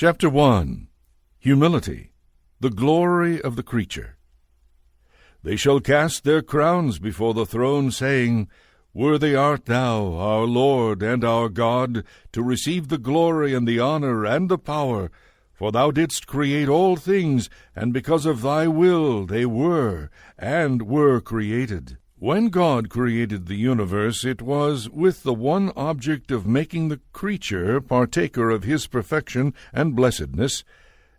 Chapter 1. Humility, the glory of the creature. They shall cast their crowns before the throne, saying, Worthy art thou, our Lord and our God, to receive the glory and the honor and the power, for thou didst create all things, and because of thy will they were created. When God created the universe, it was with the one object of making the creature partaker of his perfection and blessedness,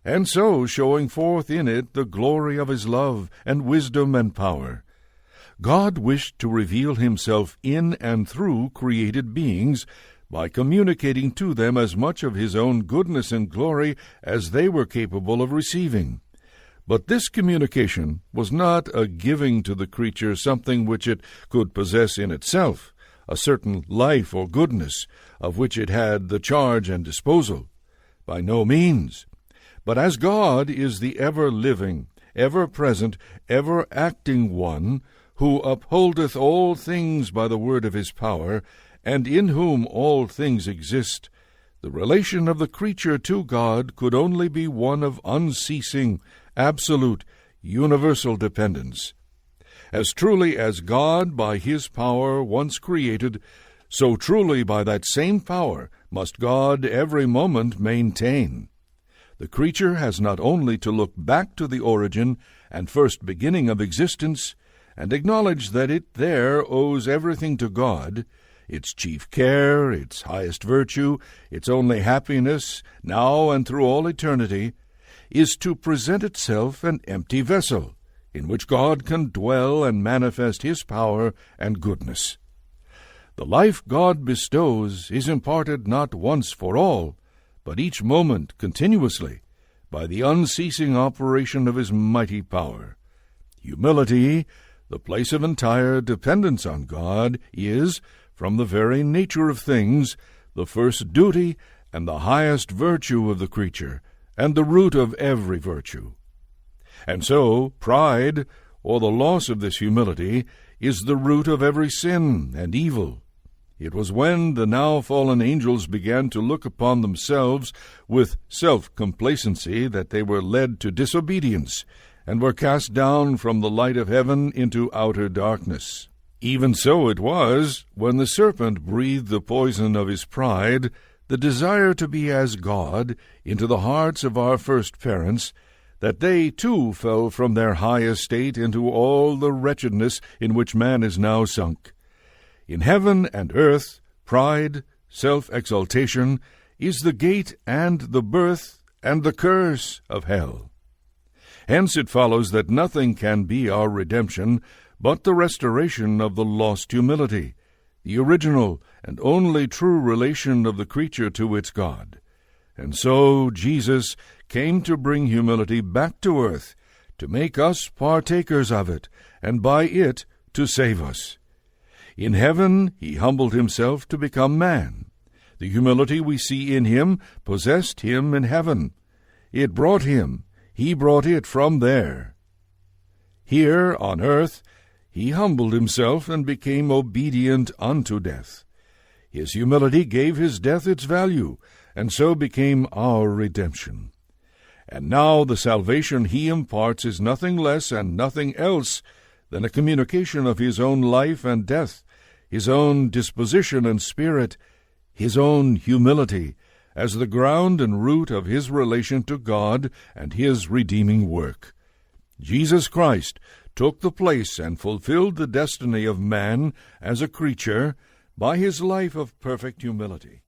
and so showing forth in it the glory of his love and wisdom and power. God wished to reveal himself in and through created beings by communicating to them as much of his own goodness and glory as they were capable of receiving. But this communication was not a giving to the creature something which it could possess in itself, a certain life or goodness of which it had the charge and disposal. By no means. But as God is the ever-living, ever-present, ever-acting one, who upholdeth all things by the word of his power, and in whom all things exist, the relation of the creature to God could only be one of unceasing, absolute, universal dependence. As truly as God by his power once created, so truly by that same power must God every moment maintain. The creature has not only to look back to the origin and first beginning of existence, and acknowledge that it there owes everything to God, its chief care, its highest virtue, its only happiness, now and through all eternity, is to present itself an empty vessel, in which God can dwell and manifest his power and goodness. The life God bestows is imparted not once for all, but each moment continuously, by the unceasing operation of his mighty power. Humility, the place of entire dependence on God, is, from the very nature of things, the first duty and the highest virtue of the creature, and the root of every virtue. And so, pride, or the loss of this humility, is the root of every sin and evil. It was when the now fallen angels began to look upon themselves with self-complacency that they were led to disobedience, and were cast down from the light of heaven into outer darkness. Even so it was, when the serpent breathed the poison of his pride, the desire to be as God, into the hearts of our first parents, that they too fell from their high estate into all the wretchedness in which man is now sunk. In heaven and earth, pride, self-exaltation, is the gate and the birth and the curse of hell. Hence it follows that nothing can be our redemption but the restoration of the lost humility, the original and only true relation of the creature to its God. And so Jesus came to bring humility back to earth, to make us partakers of it, and by it to save us. In heaven he humbled himself to become man. The humility we see in him possessed him in heaven. It brought him, he brought it from there. Here on earth he humbled himself and became obedient unto death. His humility gave his death its value, and so became our redemption. And now the salvation he imparts is nothing less and nothing else than a communication of his own life and death, his own disposition and spirit, his own humility, as the ground and root of his relation to God and his redeeming work. Jesus Christ took the place and fulfilled the destiny of man as a creature by his life of perfect humility.